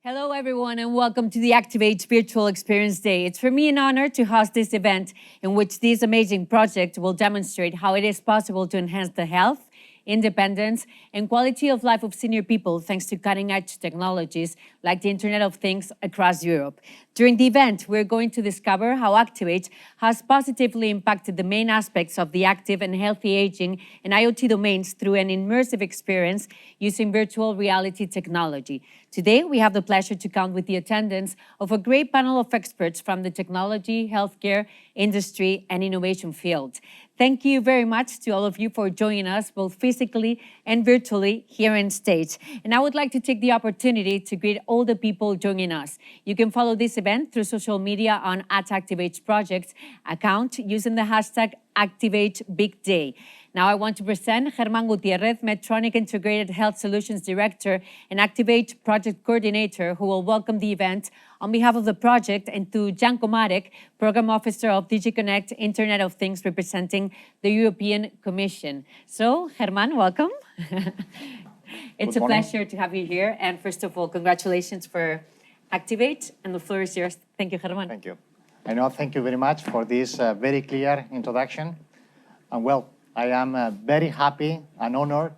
Hello, everyone, and welcome to the ACTIVAGE Virtual Experience Day. It's for me an honor to host this event in which this amazing project will demonstrate how it is possible to enhance the health, independence, and quality of life of senior people thanks to cutting-edge technologies like the Internet of Things across Europe. During the event, we're going to discover how ACTIVAGE has positively impacted the main aspects of the active and healthy aging and IoT domains through an immersive experience using virtual reality technology. Today, we have the pleasure to count with the attendance of a great panel of experts from the technology, healthcare, industry, and innovation field. Thank you very much to all of you for joining us, both physically and virtually here on stage. And I would like to take the opportunity to greet all the people joining us. You can follow this event through social media on @ActivageProjects account using the hashtag #ActivageBigDay. Now I want to present Germán Gutiérrez, Medtronic Integrated Health Solutions Director and ACTIVAGE Project Coordinator, who will welcome the event on behalf of the project, and to Jan Komarek, Program Officer of DigiConnect Internet of Things, representing the European Commission. So, Germán, welcome. It's a pleasure to have you here. And first of all, congratulations for ACTIVAGE, and the floor is yours. Thank you, Germán. Thank you. Thank you very much for this very clear introduction. And well, I am very happy and honored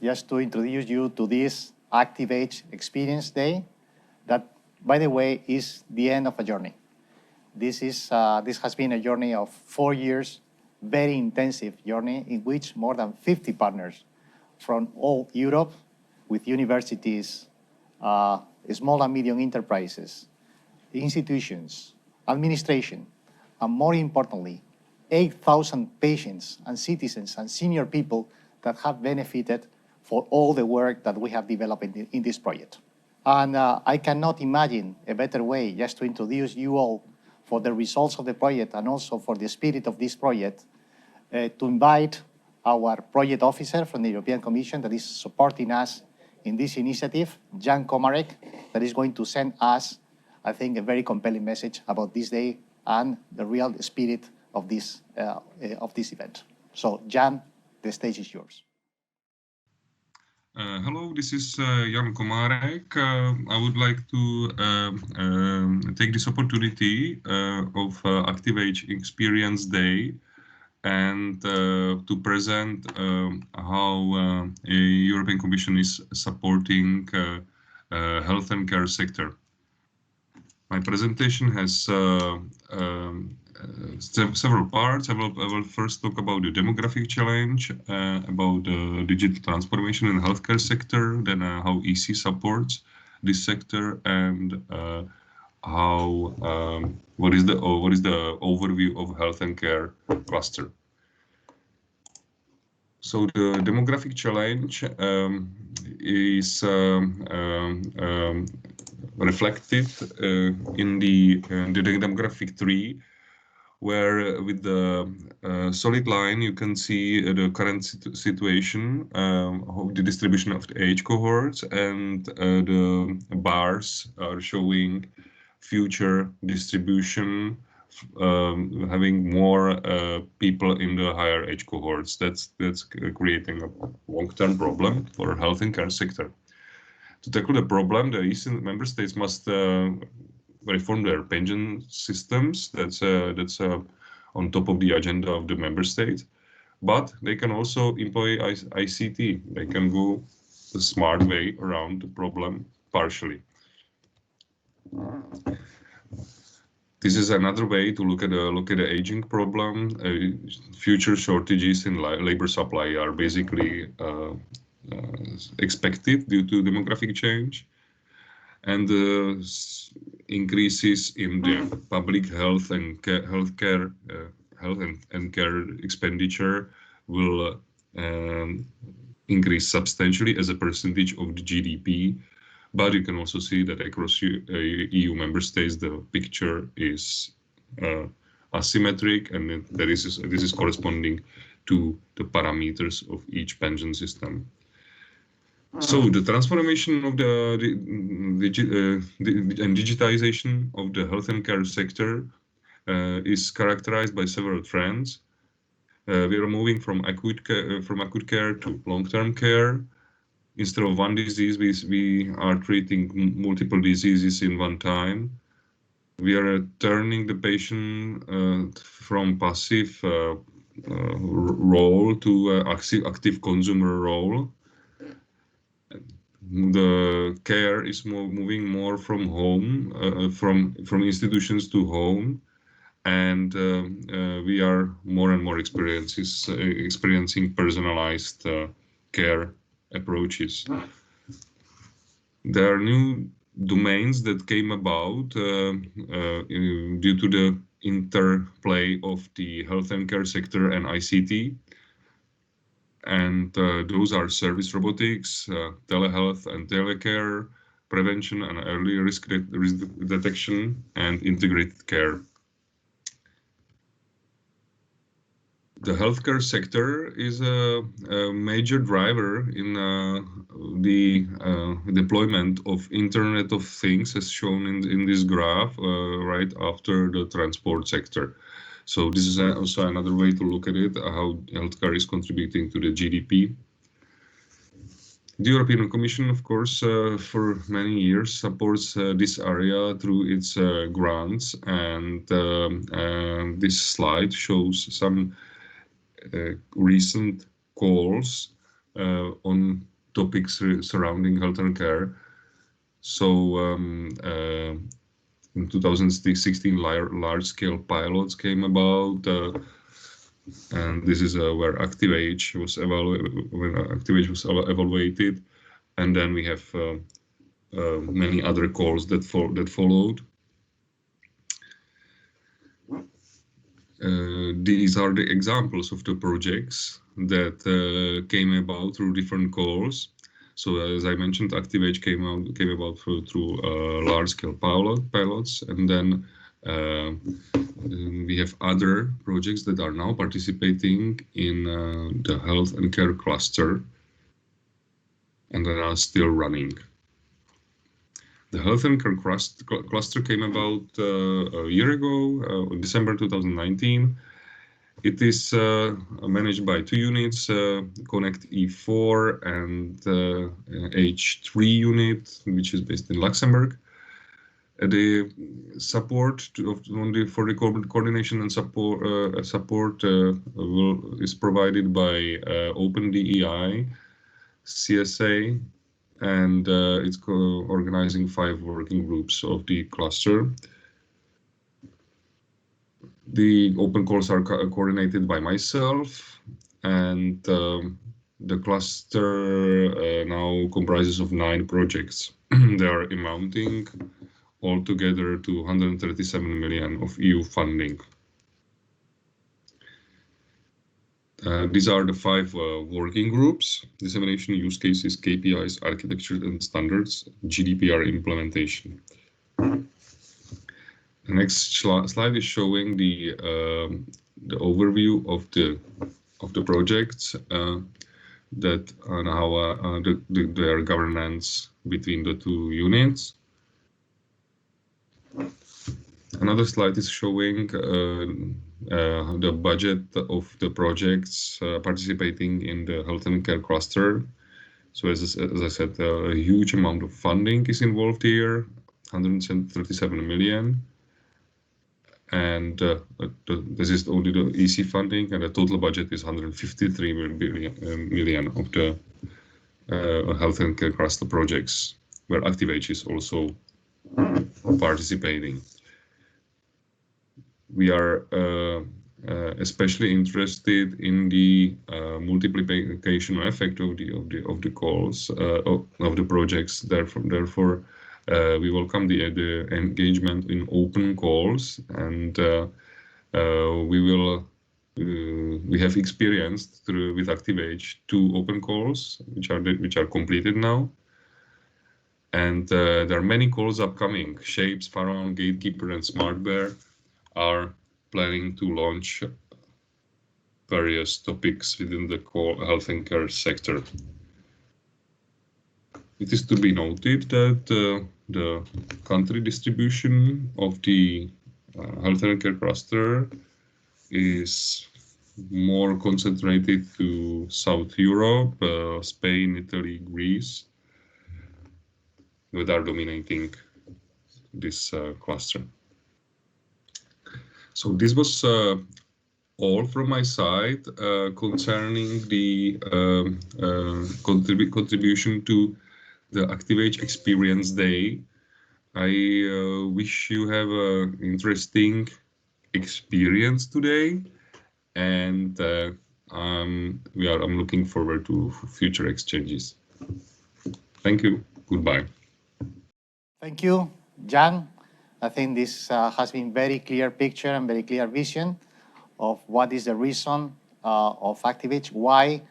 just to introduce you to this ACTIVAGE Experience Day that, by the way, is the end of a journey. This has been a journey of 4 years, very intensive journey in which more than 50 partners from all Europe with universities, small and medium enterprises, institutions, administration, and more importantly, 8,000 patients and citizens and senior people that have benefited for all the work that we have developed in this project. And I cannot imagine a better way just to introduce you all for the results of the project and also for the spirit of this project, to invite our project officer from the European Commission that is supporting us in this initiative, Jan Komarek, that is going to send us, I think, a very compelling message about this day and the real spirit of this event. So, Jan, the stage is yours. Hello, this is Jan Komarek. I would like to take this opportunity of ACTIVAGE Experience Day and to present how European Commission is supporting health and care sector. My presentation has several parts. I will first talk about the demographic challenge, about digital transformation in the healthcare sector, then how EC supports this sector, and what is the overview of health and care cluster. So the demographic challenge is reflected in the demographic tree, where with the solid line you can see the current situation of the distribution of the age cohorts, and the bars are showing future distribution, having more people in the higher age cohorts. That's creating a long-term problem for health and care sector. To tackle the problem, the Eastern member states must reform their pension systems. That's on top of the agenda of the member states. But they can also employ ICT. They can go the smart way around the problem partially. This is another way to look at the aging problem. Future shortages in labor supply are basically expected due to demographic change, and increases in the public health and care expenditure will increase substantially as a percentage of the GDP. But you can also see that across EU member states, the picture is asymmetric, and this is corresponding to the parameters of each pension system. So the transformation of the digitization of the health and care sector is characterized by several trends. We are moving from acute care to long-term care. instead of one disease, we are treating multiple diseases in one time. We are turning the patient from passive role to active consumer role. The care is moving more from home, from institutions to home, and we are more and more experiencing personalized care approaches. There are new domains that came about due to the interplay of the health and care sector and ICT. And those are service robotics, telehealth and telecare, prevention and early risk detection, and integrated care. The healthcare sector is a major driver in the deployment of Internet of Things, as shown in this graph, right after the transport sector. So this is also another way to look at it, how healthcare is contributing to the GDP. The European Commission, of course, for many years supports this area through its grants, and this slide shows some recent calls on topics surrounding health and care. So in 2016, large-scale pilots came about, and this is where ACTIVAGE was evaluated, and then we have many other calls that followed. These are the examples of the projects that came about through different calls. So as I mentioned, ACTIVAGE came about through large-scale pilots, and then we have other projects that are now participating in the health and care cluster, and that are still running. The health and care cluster came about a year ago, December 2019. It is managed by two units, Connect E4 and H3 unit, which is based in Luxembourg. The support for the coordination and support is provided by OpenDEI, CSA, and it's organizing 5 working groups of the cluster. The open calls are coordinated by myself, and the cluster now comprises of 9 projects. They are amounting altogether to 137 million of EU funding. These are the 5 working groups: dissemination, use cases, KPIs, architecture and standards, GDPR implementation. The next slide is showing the overview of the projects that and how their governance between the 2 units. Another slide is showing the budget of the projects participating in the health and care cluster. So as I said, a huge amount of funding is involved here, 137 million. And this is only the EC funding, and the total budget is 153 million of the health and care cluster projects, where ACTIVAGE is also participating. We are especially interested in the multiplication effect of the calls of the projects. Therefore, we welcome the engagement in open calls, and we have experienced with ACTIVAGE 2 open calls, which are completed now. And there are many calls upcoming. Shapes, Pharaon, Gatekeeper, and SmartBear are planning to launch various topics within the health and care sector. It is to be noted that the country distribution of the health and care cluster is more concentrated to South Europe, Spain, Italy, Greece, that are dominating this cluster. So this was all from my side concerning the contribution to the ACTIVAGE Experience Day. I wish you have an interesting experience today, and I'm looking forward to future exchanges. Thank you. Goodbye. Thank you, Jan. I think this has been very clear picture and very clear vision of what is the reason of ACTIVAGE, why,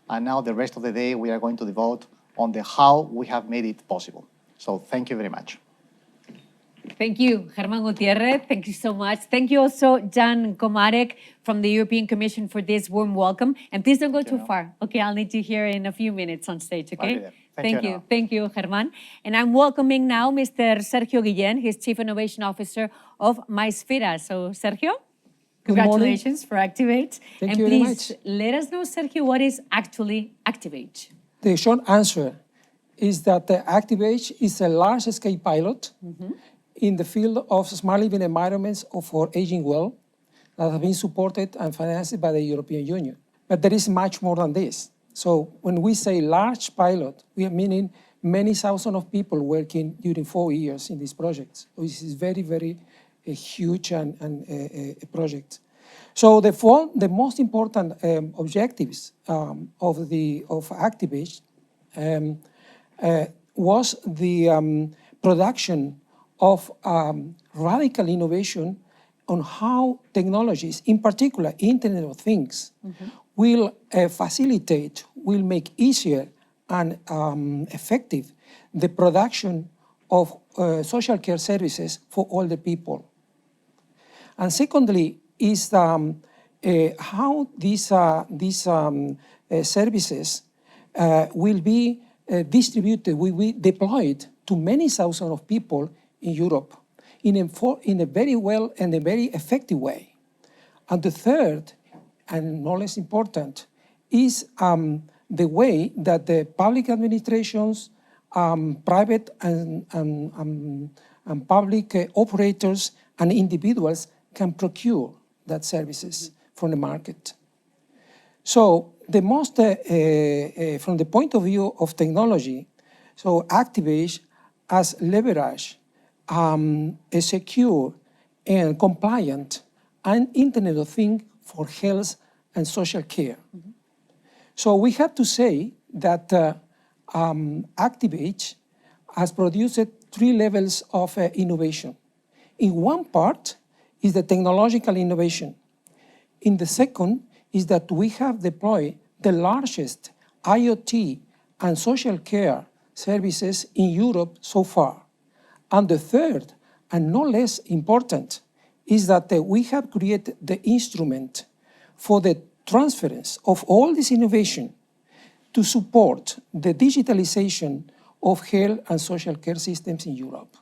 and now the rest of the day we are going to devote on the how we have made it possible. So thank you very much. Thank you, Germán Gutiérrez. Thank you so much. Thank you also, Jan Komarek from the European Commission for this warm welcome. And please don't go too far. Okay, I'll need you here in a few minutes on stage, okay? Thank you. Thank you, Germán. And I'm welcoming now Mr. Sergio Guillén, his Chief Innovation Officer of MySfera. So, Sergio, congratulations for ACTIVAGE. Thank you very much. And please let us know, Sergio, what is actually ACTIVAGE? The short answer is that ACTIVAGE is a large-scale pilot in the field of smart living environments for aging well that have been supported and financed by the European Union. But there is much more than this. So when we say large pilot, we are meaning many thousands of people working during 4 years in these projects. So this is very, very huge and a project. So the most important objectives of ACTIVAGE was the production of radical innovation on how technologies, in particular Internet of Things, will facilitate, will make easier and effective the production of social care services for all the people. And secondly is how these services will be distributed, will be deployed to many thousands of people in Europe in a very well and a very effective way. And the third, and no less important, is the way that the public administrations, private and public operators and individuals can procure that services from the market. So the most, from the point of view of technology, so ACTIVAGE has leveraged a secure and compliant and Internet of Things for health and social care. So we have to say that ACTIVAGE has produced 3 levels of innovation. In one part is the technological innovation. In the second is that we have deployed the largest IoT and social care services in Europe so far. And the third, and no less important, is that we have created the instrument for the transference of all this innovation to support the digitalization of health and social care systems in Europe.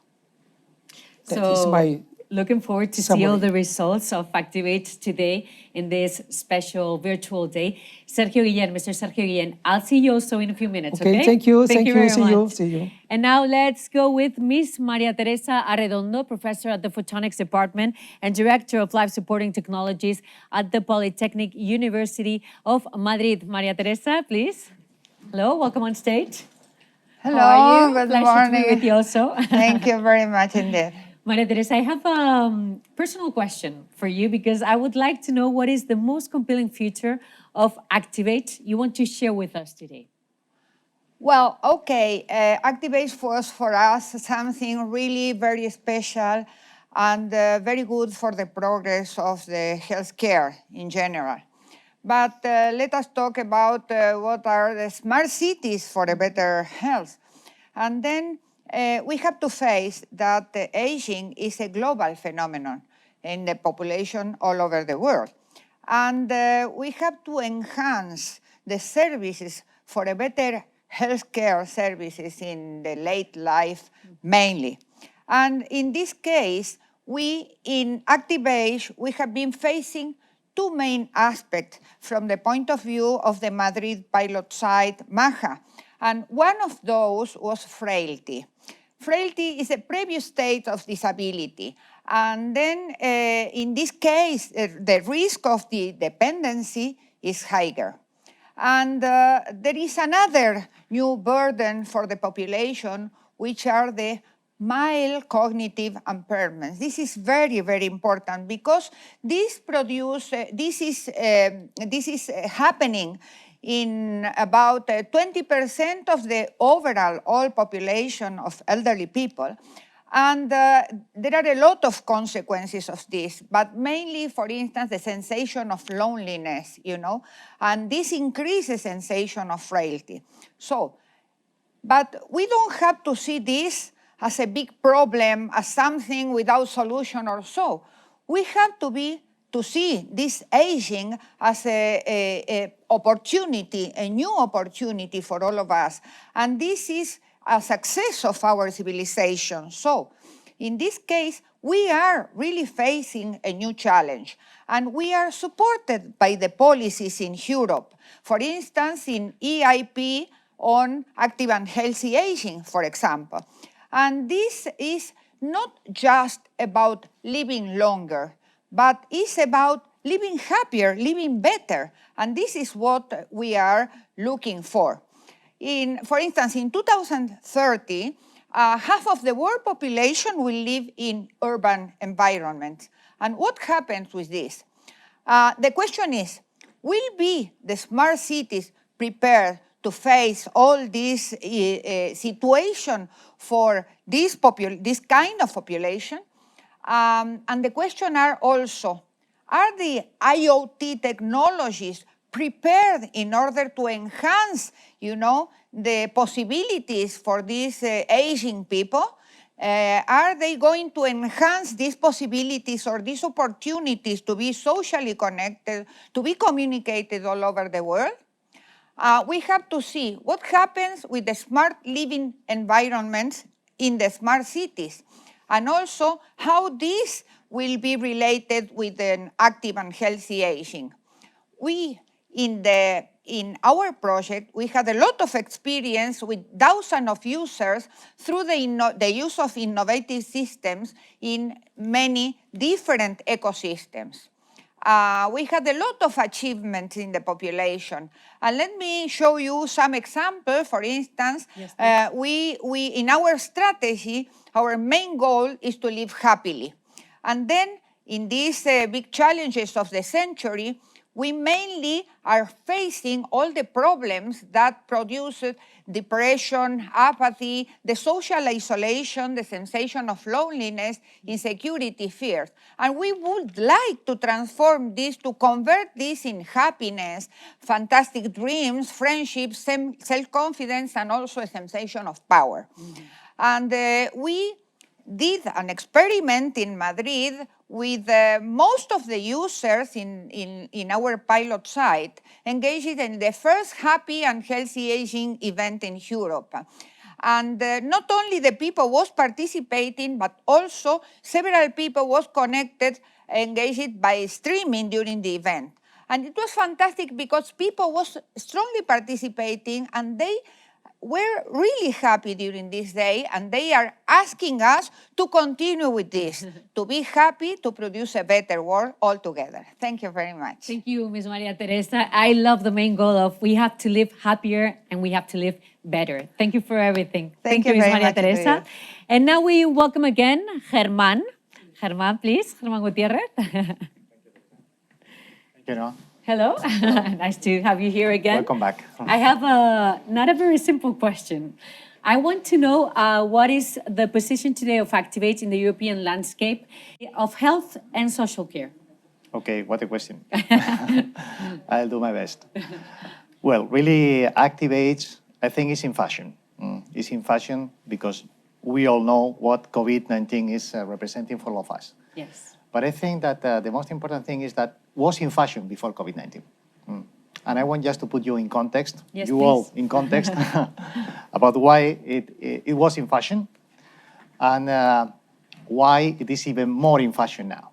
That is my looking forward to see all the results of ACTIVAGE today in this special virtual day. Sergio Guillén, Mr. Sergio Guillén, I'll see you also in a few minutes, okay? Thank you. Thank you very much. See you. And now let's go with Miss Maria Teresa Arredondo, Professor at the Photonics Department and Director of Life Supporting Technologies at the Polytechnic University of Madrid. Maria Teresa, please. Hello, welcome on stage. Hello, How are you? good Pleasure morning. to be with you also. Thank you very much indeed. Maria Teresa, I have a personal question for you because I would like to know what is the most compelling feature of ACTIVAGE you want to share with us today. Well, okay, ACTIVAGE was for us something really very special and very good for the progress of the healthcare in general. But let us talk about what are the smart cities for a better health. And then we have to face that aging is a global phenomenon in the population all over the world. And we have to enhance the services for a better healthcare services in the late life mainly. And in this case, we in ACTIVAGE, we have been facing two main aspects from the point of view of the Madrid pilot site, MAJA. And one of those was frailty. Frailty is a previous state of disability. And then in this case, the risk of the dependency is higher. And there is another new burden for the population, which are the mild cognitive impairments. This is very, very important because this is happening in about 20% of the overall all population of elderly people. And there are a lot of consequences of this, but mainly, for instance, the sensation of loneliness, and this increases sensation of frailty. But we don't have to see this as a big problem, as something without solution or so. We have to see this aging as a opportunity, a new opportunity for all of us. And this is a success of our civilization. So in this case, we are really facing a new challenge. And we are supported by the policies in Europe. For instance, in EIP on active and healthy aging, for example. And this is not just about living longer, but it's about living happier, living better. And this is what we are looking for. For instance, in 2030, half of the world population will live in urban environments. And what happens with this? The question is, will be the smart cities prepared to face all this situation for this kind of population? And the question are also, are the IoT technologies prepared in order to enhance, the possibilities for these aging people? Are they going to enhance these possibilities or these opportunities to be socially connected, to be communicated all over the world? We have to see what happens with the smart living environments in the smart cities, and also how this will be related with an active and healthy aging. In our project, we had a lot of experience with thousands of users through the use of innovative systems in many different ecosystems. We had a lot of achievements in the population. And let me show you some examples. For instance, yes, we in our strategy, our main goal is to live happily. And then in these big challenges of the century, we mainly are facing all the problems that produce depression, apathy, the social isolation, the sensation of loneliness, insecurity, fears. And we would like to transform this, to convert this in happiness, fantastic dreams, friendships, self-confidence, and also a sensation of power. Mm-hmm. And we did an experiment in Madrid with most of the users in our pilot site engaged in the first happy and healthy aging event in Europe. And not only the people was participating, but also several people was connected, engaged by streaming during the event. And it was fantastic because people was strongly participating and they were really happy during this day, and they are asking us to continue with this, to be happy, to produce a better world all together. Thank you very much. Thank you, Ms. Maria Teresa. I love the main goal of we have to live happier and we have to live better. Thank you for everything. Thank you, Ms. very Maria much, Teresa. Maria. And now we welcome again Germán. Germán, please. Germán Gutiérrez. Thank you. Hello, nice to have you here again. Welcome back. I have not a very simple question. I want to know what is the position today of ACTIVAGE in the European landscape of health and social care? Okay, what a question. I'll do my best. Well, really, ACTIVAGE, I think, is in fashion. It's in fashion because we all know what COVID-19 is representing for all of us. Yes. But I think that the most important thing is that was in fashion before COVID-19. And I want just to put you in context, yes, you please. all in context, about why it was in fashion and why it is even more in fashion now.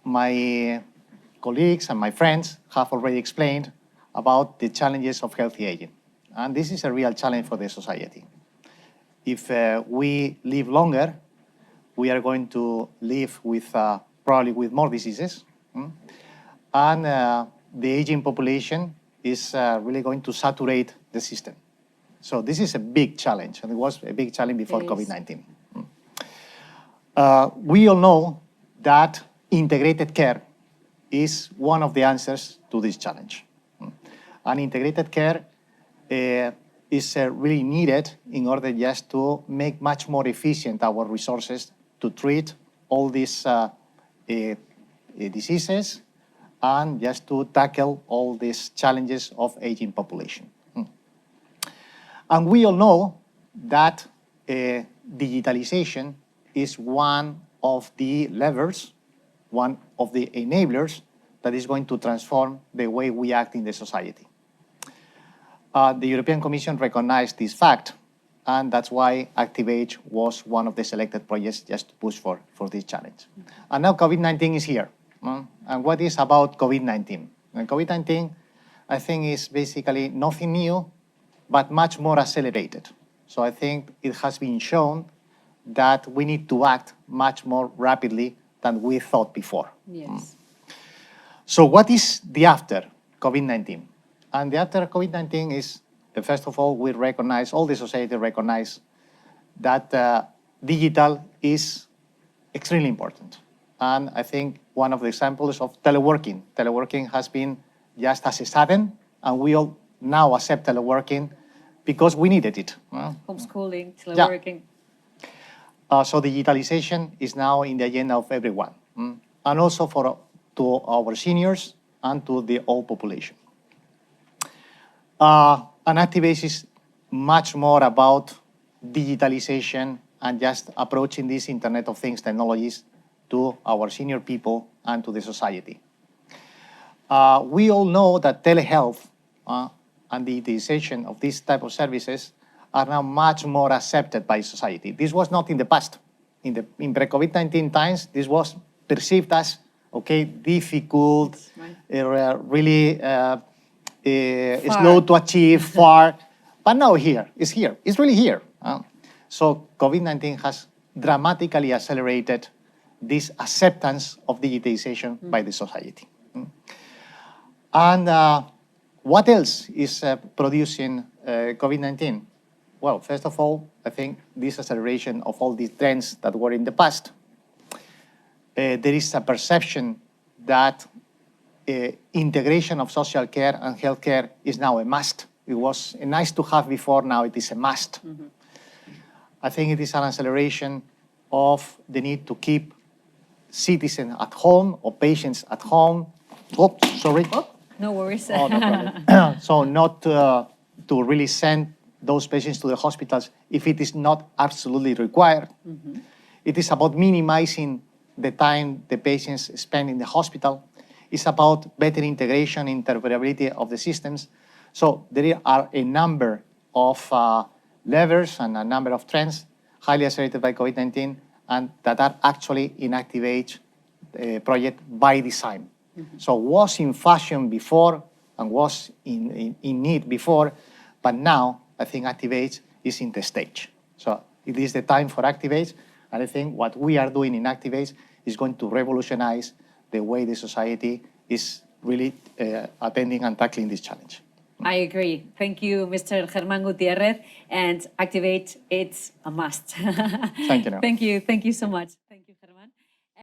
my colleagues and my friends have already explained about the challenges of healthy aging. And this is a real challenge for the society. If we live longer, we are going to live with probably with more diseases. And the aging population is really going to saturate the system. So this is a big challenge, and it was a big challenge before COVID-19. We all know that integrated care is one of the answers to this challenge. And integrated care is really needed in order just to make much more efficient our resources to treat all these diseases and just to tackle all these challenges of aging population. And we all know that digitalization is one of the levers, one of the enablers that is going to transform the way we act in the society. The European Commission recognized this fact, and that's why ACTIVAGE was one of the selected projects just to push for this challenge. And now COVID-19 is here. And what is about COVID-19? And COVID-19, I think, is basically nothing new, but much more accelerated. So I think it has been shown that we need to act much more rapidly than we thought before. Yes. So what is the after COVID-19? And the after COVID-19 is, first of all, we recognize, all the society recognize that digital is extremely important. And I think one of the examples of teleworking. Teleworking has been just as a sudden, and we all now accept teleworking because we needed it. Homeschooling, teleworking. So digitalization is now in the agenda of everyone, and also to our seniors and to the old population. And ACTIVAGE is much more about digitalization and just approaching this Internet of Things technologies to our senior people and to the society. We all know that telehealth and the digitization of these type of services are now much more accepted by society. This was not in the past. In pre-COVID-19 times, this was perceived as, okay, difficult, really slow to achieve, far. But now it's here. It's really here. So COVID-19 has dramatically accelerated this acceptance of digitization by the society. And what else is producing COVID-19? Well, first of all, I think this acceleration of all these trends that were in the past. There is a perception that integration of social care and healthcare is now a must. It was nice to have before, now it is a must. I think it is an acceleration of the need to keep citizens at home or patients at home. Oh, sorry. Oh, no worries. Oh, no problem. So not to really send those patients to the hospitals if it is not absolutely required. It is about minimizing the time the patients spend in the hospital. It's about better integration, interoperability of the systems. So there are a number of levers and a number of trends highly accelerated by COVID-19 and that are actually in ACTIVAGE project by design. So was in fashion before and was in need before, but now I think ACTIVAGE is in the stage. So it is the time for ACTIVAGE, and I think what we are doing in ACTIVAGE is going to revolutionize the way the society is really attending and tackling this challenge. I agree. Thank you, Mr. Germán Gutiérrez. And ACTIVAGE, it's a must. Thank you. Thank you. Thank you so much.